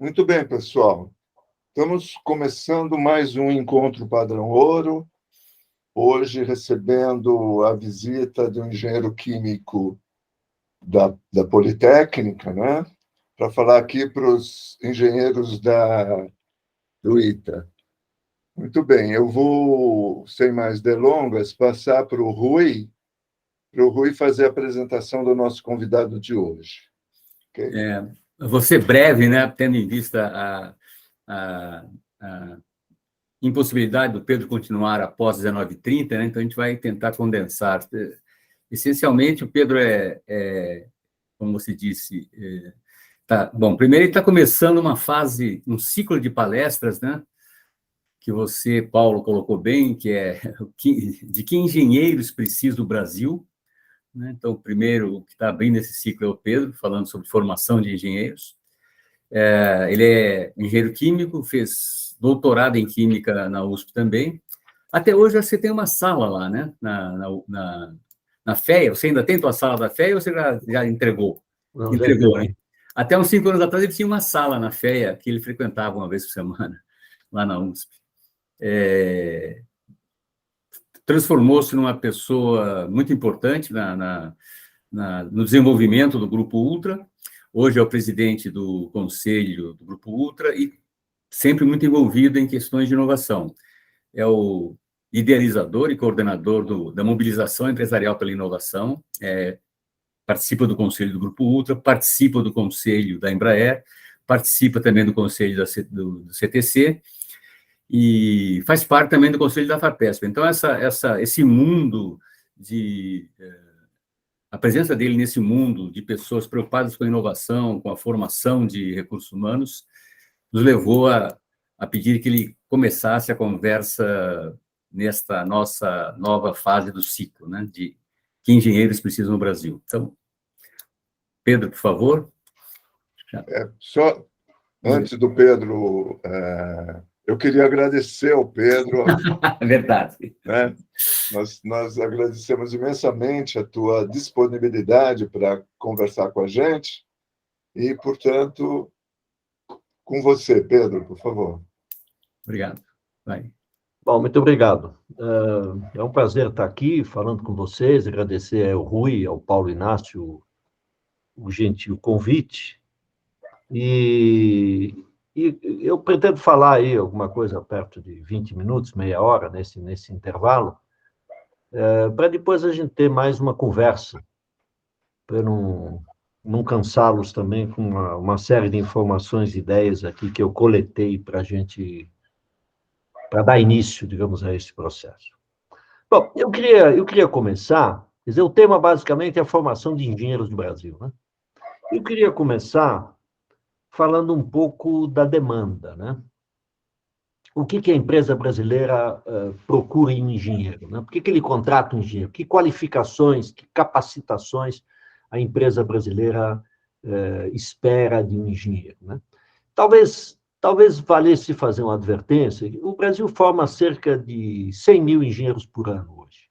Muito bem, pessoal. Estamos começando mais um Encontro Padrão Ouro, hoje recebendo a visita de um engenheiro químico da Politécnica, né? Para falar aqui para os engenheiros do ITA. Muito bem, eu vou, sem mais delongas, passar para o Rui fazer a apresentação do nosso convidado de hoje. Okay? Eu vou ser breve, né, tendo em vista a impossibilidade do Pedro continuar após 19h30, né, então a gente vai tentar condensar. Essencialmente, o Pedro como você disse, bom, primeiro ele está começando uma fase, um ciclo de palestras, né, que você, Paulo, colocou bem, que é de que engenheiros precisa o Brasil, né? Então, o primeiro que está abrindo esse ciclo é o Pedro, falando sobre formação de engenheiros. Ele é engenheiro químico, fez doutorado em química na USP também. Até hoje você tem uma sala lá, né? Na FEA. Você ainda tem tua sala da FEA ou você já entregou? Não, entregou, né? Até uns 5 anos atrás ele tinha uma sala na FEA que ele frequentava uma vez por semana, lá na USP. Transformou-se numa pessoa muito importante no desenvolvimento do Grupo Ultra. Hoje é o presidente do conselho do Grupo Ultra e sempre muito envolvido em questões de inovação. É o idealizador e coordenador da mobilização empresarial pela inovação, participa do conselho do Grupo Ultra, participa do conselho da Embraer, participa também do conselho do CTC, e faz parte também do conselho da FAPESP. Então, esse mundo a presença dele nesse mundo de pessoas preocupadas com a inovação, com a formação de recursos humanos, nos levou a pedir que ele começasse a conversa nesta nossa nova fase do ciclo, né, de que engenheiros precisam no Brasil. Então, Pedro, por favor. Só antes do Pedro... eu queria agradecer ao Pedro. Verdade. Né? Nós agradecemos imensamente a tua disponibilidade para conversar com a gente e, portanto, com você, Pedro, por favor. Obrigado. Vai. Bom, muito obrigado. É um prazer estar aqui falando com vocês, agradecer ao Rui, ao Paulo Inácio, o gentil convite. E eu pretendo falar aí alguma coisa perto de 20 minutos, meia hora, nesse intervalo, para depois a gente ter mais uma conversa, para não cansá-los também com uma série de informações e ideias aqui que eu coletei para dar início, digamos, a esse processo. Bom, eu queria começar, quer dizer, o tema basicamente é a formação de engenheiros do Brasil, né? Eu queria começar falando um pouco da demanda, né? O que a empresa brasileira procura em um engenheiro, né? Por que ele contrata um engenheiro? Que qualificações, que capacitações a empresa brasileira espera de um engenheiro, né? Talvez valesse fazer uma advertência. O Brasil forma cerca de 100 mil engenheiros por ano hoje.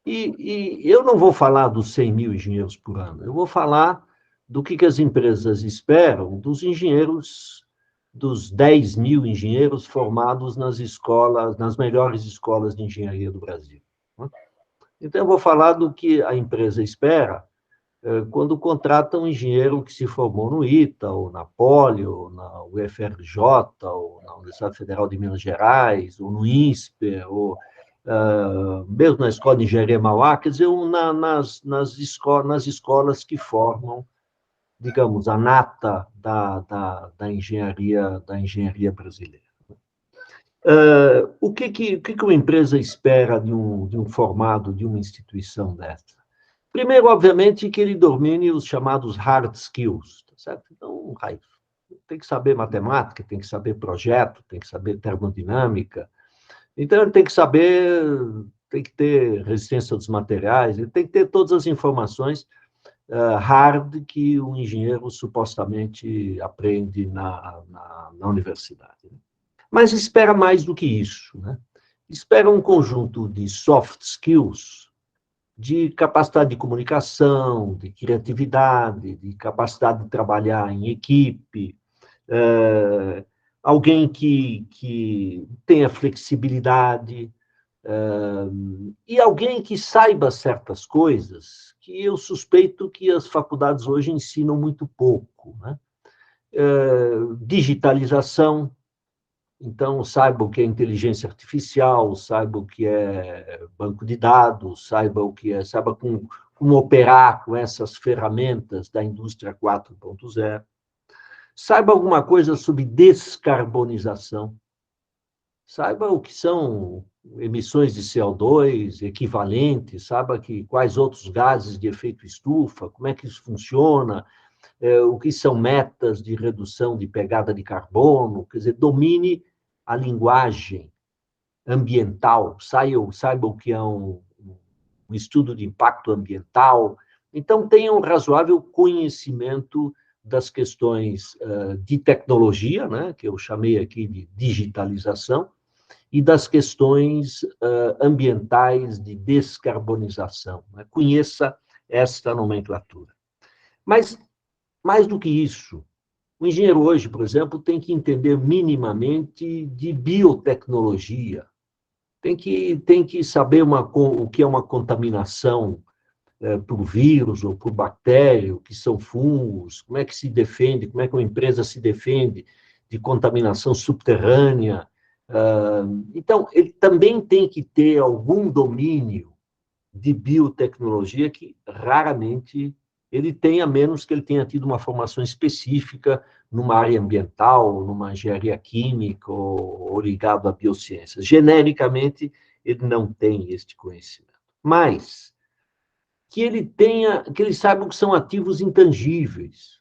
E eu não vou falar dos 100 mil engenheiros por ano, eu vou falar do que as empresas esperam dos engenheiros, dos 10 mil engenheiros formados nas melhores escolas de engenharia do Brasil. Então, eu vou falar do que a empresa espera quando contrata um engenheiro que se formou no ITA, ou na Poli, ou na UFRJ, ou na Universidade Federal de Minas Gerais, ou no INSPER, ou mesmo na Escola de Engenharia Mauá, quer dizer, nas escolas que formam, digamos, a nata da engenharia brasileira. O que uma empresa espera de um formado de uma instituição dessa? Primeiro, obviamente, que ele domine os chamados hard skills, tá certo? Então, tem que saber matemática, tem que saber projeto, tem que saber termodinâmica. Então, ele tem que ter resistência dos materiais, ele tem que ter todas as informações hard que um engenheiro supostamente aprende na universidade. Mas espera mais do que isso, né? Espera um conjunto de soft skills, de capacidade de comunicação, de criatividade, de capacidade de trabalhar em equipe, alguém que tenha flexibilidade, e alguém que saiba certas coisas que eu suspeito que as faculdades hoje ensinam muito pouco, né? Digitalização, então saiba o que é inteligência artificial, saiba o que é banco de dados, saiba como operar com essas ferramentas da indústria 4.0, saiba alguma coisa sobre descarbonização, saiba o que são emissões de CO2 equivalentes, saiba quais outros gases de efeito estufa, como é que isso funciona, o que são metas de redução de pegada de carbono, quer dizer, domine a linguagem ambiental, saiba o que é um estudo de impacto ambiental, então tenha um razoável conhecimento das questões de tecnologia, né, que eu chamei aqui de digitalização, e das questões ambientais de descarbonização, né? Conheça esta nomenclatura. Mas, mais do que isso, o engenheiro hoje, por exemplo, tem que entender minimamente de biotecnologia, tem que saber o que é uma contaminação por vírus ou por bactéria, o que são fungos, como é que se defende, como é que uma empresa se defende de contaminação subterrânea. Então, ele também tem que ter algum domínio de biotecnologia que raramente ele tem, a menos que ele tenha tido uma formação específica numa área ambiental, numa engenharia química ou ligado a biociências. Genericamente, ele não tem este conhecimento. Mas que ele saiba o que são ativos intangíveis.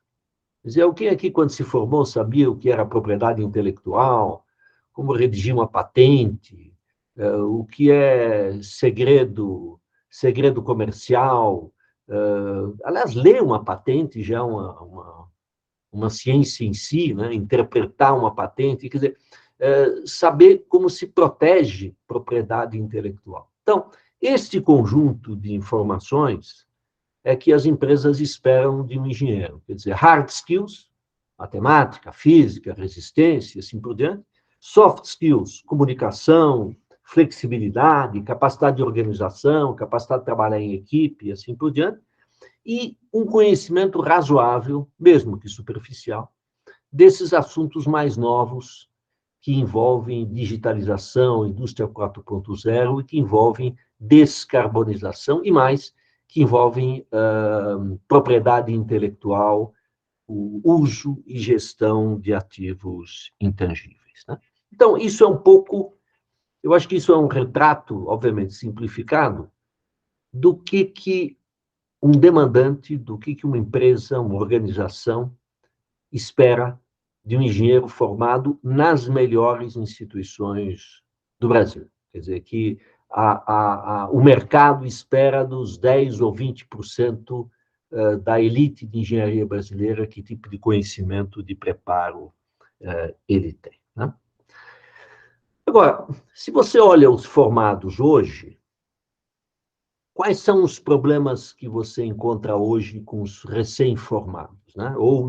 Quer dizer, alguém aqui, quando se formou, sabia o que era propriedade intelectual, como redigir uma patente, o que é segredo comercial. Aliás, ler uma patente já é uma ciência em si, né? Interpretar uma patente, quer dizer, saber como se protege propriedade intelectual. Então, este conjunto de informações é que as empresas esperam de um engenheiro, quer dizer, hard skills, matemática, física, resistência, assim por diante, soft skills, comunicação, flexibilidade, capacidade de organização, capacidade de trabalhar em equipe, assim por diante, e um conhecimento razoável, mesmo que superficial, desses assuntos mais novos que envolvem digitalização, indústria 4.0 e que envolvem descarbonização e mais, que envolvem propriedade intelectual, o uso e gestão de ativos intangíveis, né? Então, isso é um pouco, eu acho que isso é um retrato, obviamente simplificado, do que um demandante, do que uma empresa, uma organização espera de um engenheiro formado nas melhores instituições do Brasil. Quer dizer, que o mercado espera dos 10% ou 20% da elite de engenharia brasileira que tipo de conhecimento, de preparo ele tem, né? Agora, se você olha os formados hoje, quais são os problemas que você encontra hoje com os recém-formados, né? Ou,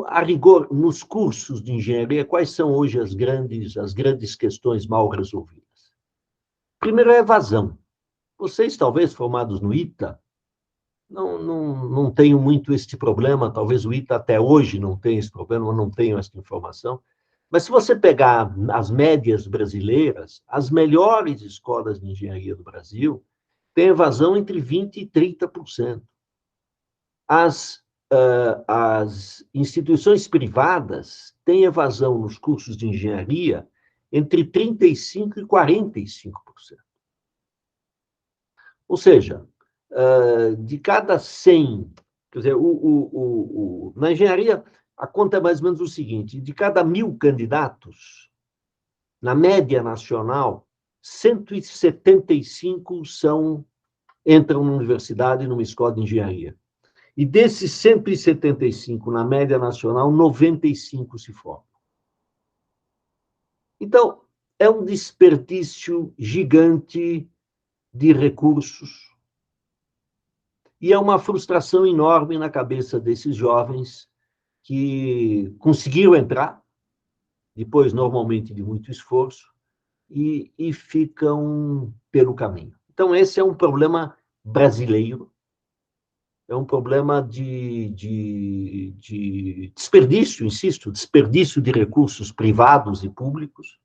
a rigor, nos cursos de engenharia, quais são hoje as grandes questões mal resolvidas? Primeiro é a evasão. Vocês, talvez, formados no ITA, não tenham muito este problema, talvez o ITA até hoje não tenha esse problema, não tenham essa informação, mas se você pegar as médias brasileiras, as melhores escolas de engenharia do Brasil têm evasão entre 20% e 30%. As instituições privadas têm evasão nos cursos de engenharia entre 35% e 45%. Ou seja, de cada 100, quer dizer, na engenharia, a conta é mais ou menos o seguinte: de cada 1.000 candidatos, na média nacional, 175 entram na universidade, numa escola de engenharia. E desses 175, na média nacional, 95 se formam. Então, é um desperdício gigante de recursos, E é uma frustração enorme na cabeça desses jovens que conseguiram entrar, depois, normalmente, de muito esforço, e ficam pelo caminho. Então, esse é um problema brasileiro, é um problema de desperdício, insisto, desperdício de recursos privados e públicos,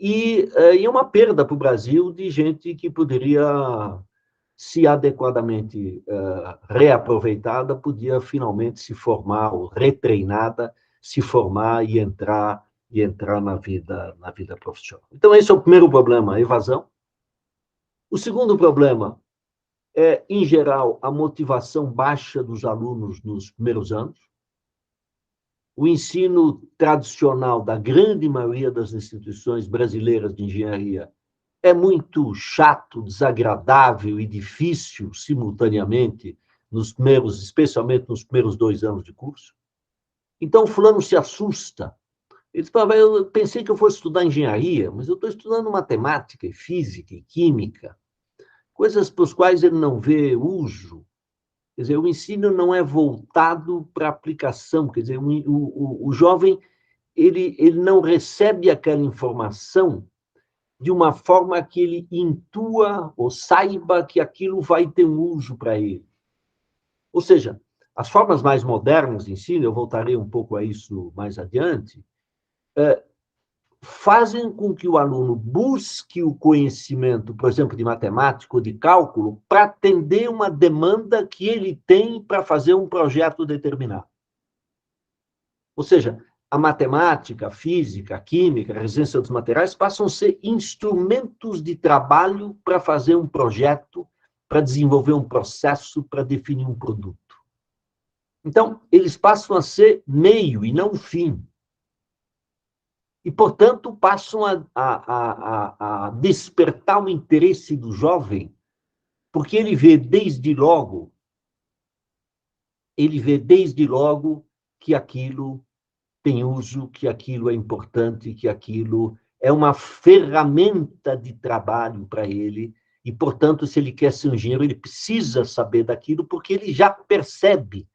e é uma perda para o Brasil de gente que poderia, se adequadamente reaproveitada, podia finalmente se formar, ou retreinada, se formar e entrar na vida profissional. Então, esse é o primeiro problema, a evasão. O segundo problema é, em geral, a motivação baixa dos alunos nos primeiros anos. O ensino tradicional da grande maioria das instituições brasileiras de engenharia é muito chato, desagradável e difícil simultaneamente, especialmente nos primeiros 2 anos de curso. Então, o fulano se assusta. Ele fala, eu pensei que eu fosse estudar engenharia, mas eu estou estudando matemática e física e química, coisas para as quais ele não vê uso. Quer dizer, o ensino não é voltado para a aplicação, quer dizer, o jovem ele não recebe aquela informação de uma forma que ele intua ou saiba que aquilo vai ter um uso para ele. Ou seja, as formas mais modernas de ensino, eu voltarei um pouco a isso mais adiante, fazem com que o aluno busque o conhecimento, por exemplo, de matemática ou de cálculo, para atender uma demanda que ele tem para fazer um projeto determinado. Ou seja, a matemática, a física, a química, a ciência dos materiais passam a ser instrumentos de trabalho para fazer um projeto, para desenvolver um processo, para definir um produto. Então, eles passam a ser meio e não fim. E, portanto, passam a despertar o interesse do jovem, porque ele vê desde logo que aquilo tem uso, que aquilo é importante, que aquilo é uma ferramenta de trabalho para ele, e, portanto, se ele quer ser um engenheiro, ele precisa saber daquilo, porque ele já percebe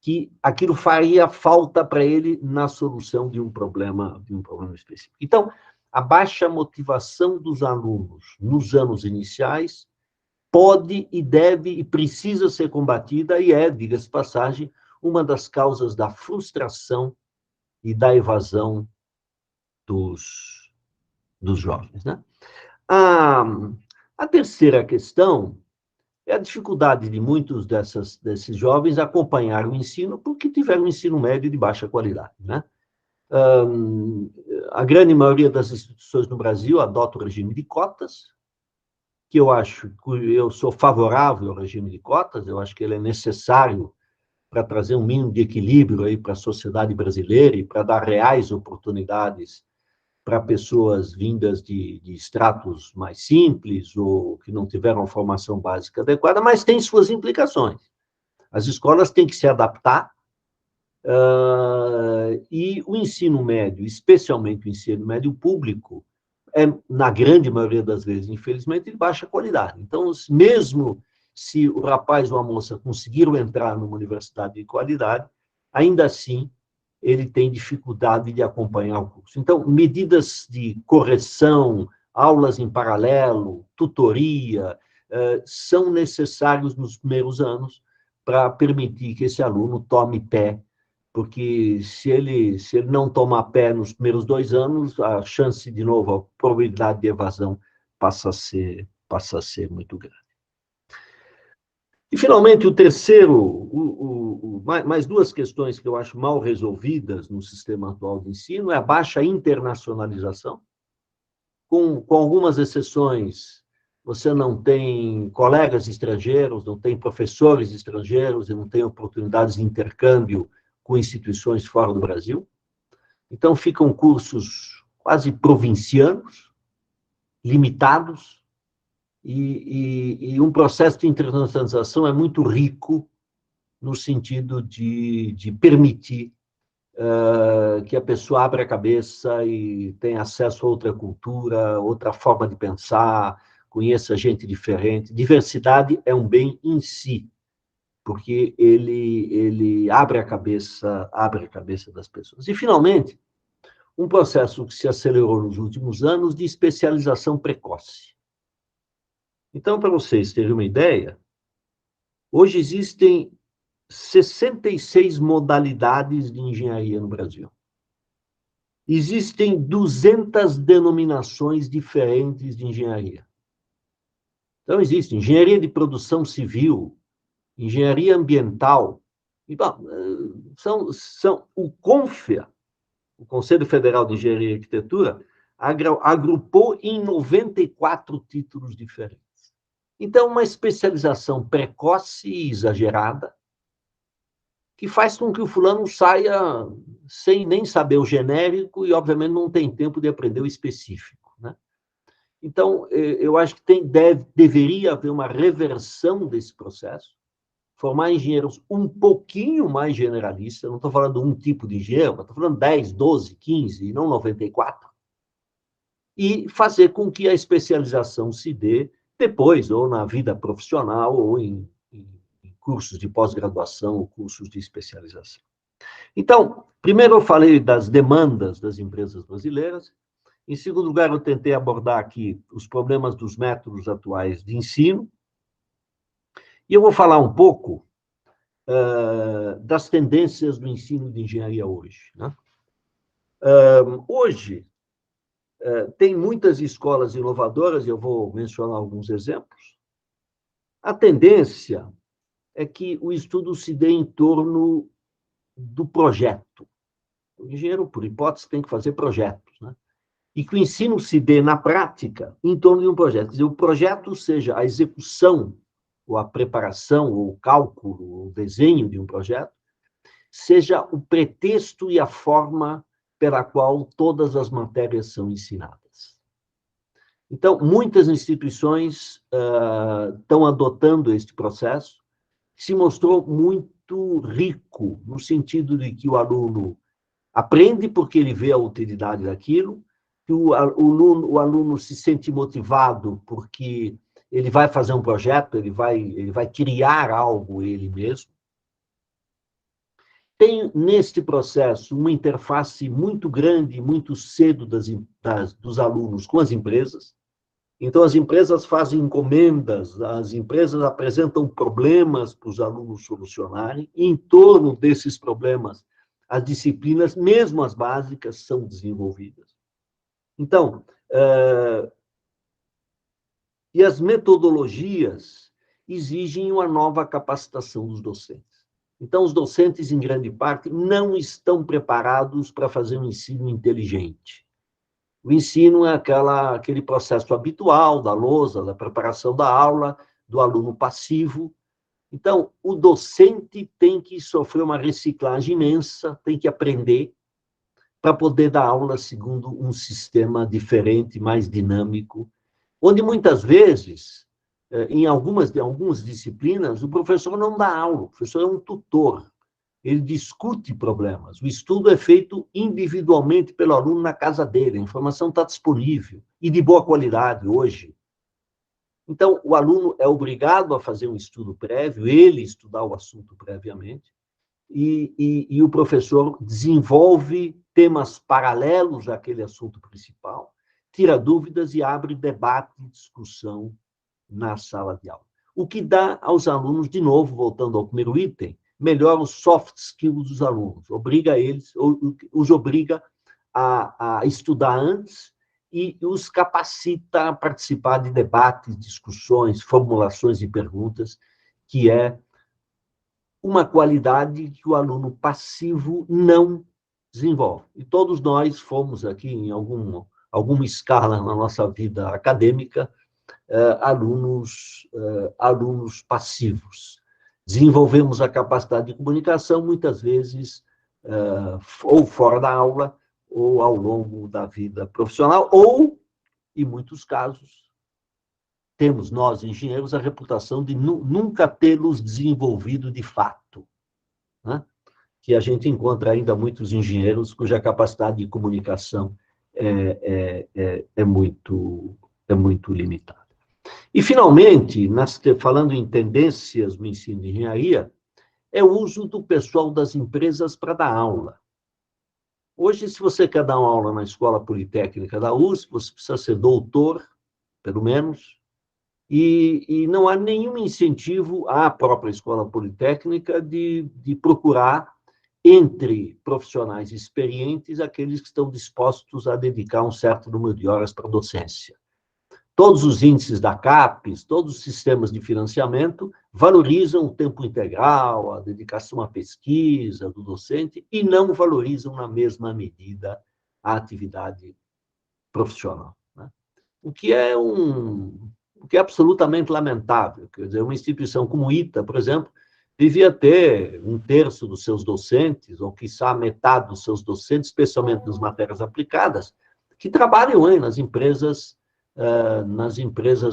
que aquilo faria falta para ele na solução de um problema específico. Então, a baixa motivação dos alunos nos anos iniciais pode e deve e precisa ser combatida, e é, diga-se de passagem, uma das causas da frustração e da evasão dos jovens, né? A terceira questão é a dificuldade de muitos desses jovens acompanhar o ensino porque tiveram um ensino médio de baixa qualidade, né? A grande maioria das instituições no Brasil adota o regime de cotas, que eu sou favorável ao regime de cotas, eu acho que ele é necessário para trazer um mínimo de equilíbrio aí para a sociedade brasileira e para dar reais oportunidades para pessoas vindas de estratos mais simples ou que não tiveram uma formação básica adequada, mas tem suas implicações. As escolas têm que se adaptar e o ensino médio, especialmente o ensino médio público, é, na grande maioria das vezes, infelizmente, de baixa qualidade. Então, mesmo se o rapaz ou a moça conseguiram entrar numa universidade de qualidade, ainda assim, ele tem dificuldade de acompanhar o curso. Então, medidas de correção, aulas em paralelo, tutoria, são necessários nos primeiros anos para permitir que esse aluno tome pé, porque se ele não tomar pé nos primeiros 2 anos, a chance, de novo, a probabilidade de evasão passa a ser muito grande. E, finalmente, o terceiro, mais 2 questões que eu acho mal resolvidas no sistema atual de ensino é a baixa internacionalização. Com algumas exceções, você não tem colegas estrangeiros, não tem professores estrangeiros e não tem oportunidades de intercâmbio com instituições fora do Brasil. Então, ficam cursos quase provincianos, limitados, e um processo de internacionalização é muito rico no sentido de permitir que a pessoa abra a cabeça e tenha acesso a outra cultura, outra forma de pensar, conheça gente diferente. Diversidade é um bem em si, porque ele abre a cabeça das pessoas. E, finalmente, um processo que se acelerou nos últimos anos de especialização precoce. Então, para vocês terem uma ideia, hoje existem 66 modalidades de engenharia no Brasil. Existem 200 denominações diferentes de engenharia. Então, existe engenharia de produção civil, engenharia ambiental. O CONFEA, o Conselho Federal de Engenharia e Arquitetura, agrupou em 94 títulos diferentes. Então, uma especialização precoce e exagerada, que faz com que o fulano saia sem nem saber o genérico e, obviamente, não tem tempo de aprender o específico, né? Então, eu acho que deveria haver uma reversão desse processo, formar engenheiros um pouquinho mais generalistas, não estou falando um tipo de engenheiro, estou falando 10, 12, 15, e não 94, e fazer com que a especialização se dê depois, ou na vida profissional, ou em cursos de pós-graduação ou cursos de especialização. Então, primeiro eu falei das demandas das empresas brasileiras. Em segundo lugar, eu tentei abordar aqui os problemas dos métodos atuais de ensino. E eu vou falar um pouco das tendências do ensino de engenharia hoje, né? Hoje, tem muitas escolas inovadoras, e eu vou mencionar alguns exemplos. A tendência é que o estudo se dê em torno do projeto. O engenheiro, por hipótese, tem que fazer projetos, né? E que o ensino se dê na prática em torno de um projeto. Quer dizer, o projeto seja a execução, ou a preparação, ou o cálculo, ou o desenho de um projeto, seja o pretexto e a forma pela qual todas as matérias são ensinadas. Então, muitas instituições estão adotando este processo, que se mostrou muito rico, no sentido de que o aluno aprende porque ele vê a utilidade daquilo, que o aluno se sente motivado porque ele vai fazer um projeto, ele vai criar algo ele mesmo. Tem, neste processo, uma interface muito grande, muito cedo dos alunos com as empresas. Então, as empresas fazem encomendas, as empresas apresentam problemas para os alunos solucionarem, e em torno desses problemas, as disciplinas, mesmo as básicas, são desenvolvidas. Então, e as metodologias exigem uma nova capacitação dos docentes. Então, os docentes, em grande parte, não estão preparados para fazer um ensino inteligente. O ensino é aquele processo habitual da lousa, da preparação da aula, do aluno passivo. Então, o docente tem que sofrer uma reciclagem imensa, tem que aprender para poder dar aula segundo um sistema diferente, mais dinâmico, onde muitas vezes, em algumas disciplinas, o professor não dá aula, o professor é um tutor. Ele discute problemas. O estudo é feito individualmente pelo aluno na casa dele. A informação está disponível e de boa qualidade hoje. Então, o aluno é obrigado a fazer um estudo prévio, ele estudar o assunto previamente, e o professor desenvolve temas paralelos àquele assunto principal, tira dúvidas e abre debate e discussão na sala de aula. O que dá aos alunos, de novo, voltando ao primeiro item, melhora os soft skills dos alunos, os obriga a estudar antes e os capacita a participar de debates, discussões, formulações de perguntas, que é uma qualidade que o aluno passivo não desenvolve. E todos nós fomos aqui, em alguma escala na nossa vida acadêmica, alunos passivos. Desenvolvemos a capacidade de comunicação, muitas vezes, ou fora da aula, ou ao longo da vida profissional, ou, em muitos casos, temos nós, engenheiros, a reputação de nunca tê-los desenvolvido de fato, né? Que a gente encontra ainda muitos engenheiros cuja capacidade de comunicação é muito limitada. E, finalmente, falando em tendências no ensino de engenharia, é o uso do pessoal das empresas para dar aula. Hoje, se você quer dar uma aula na Escola Politécnica da USP, você precisa ser doutor, pelo menos, e não há nenhum incentivo à própria Escola Politécnica de procurar, entre profissionais experientes, aqueles que estão dispostos a dedicar um certo número de horas para a docência. Todos os índices da CAPES, todos os sistemas de financiamento valorizam o tempo integral, a dedicação à pesquisa do docente, e não valorizam na mesma medida a atividade profissional, né? O que é absolutamente lamentável. Quer dizer, uma instituição como o ITA, por exemplo, devia ter 1/3 dos seus docentes, ou quiçá metade dos seus docentes, especialmente nas matérias aplicadas, que trabalham aí nas empresas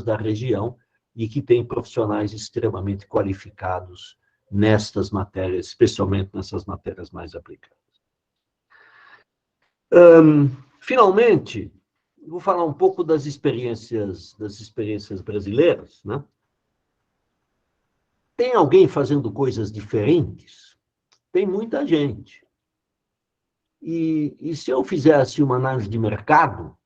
da região e que têm profissionais extremamente qualificados nestas matérias, especialmente nessas matérias mais aplicadas. Finalmente, vou falar um pouco das experiências brasileiras, né? Tem alguém fazendo coisas diferentes? Tem muita gente. E se eu fizesse uma análise de mercado...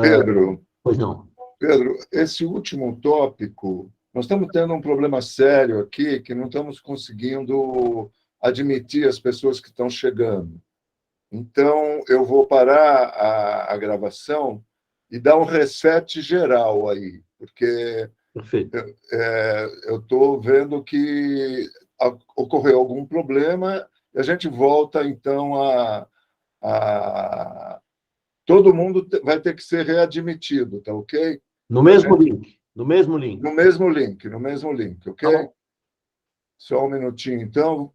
Pedro, Pois não. Pedro, esse último tópico, nós estamos tendo um problema sério aqui, que não estamos conseguindo admitir as pessoas que estão chegando. Então, eu vou parar a gravação e dar um reset geral aí, porque Perfeito. eu estou vendo que ocorreu algum problema e a gente volta, então, todo mundo vai ter que ser readmitido, tá ok? No mesmo link. No mesmo link. No mesmo link, ok? Tá bom. Só um minutinho, então.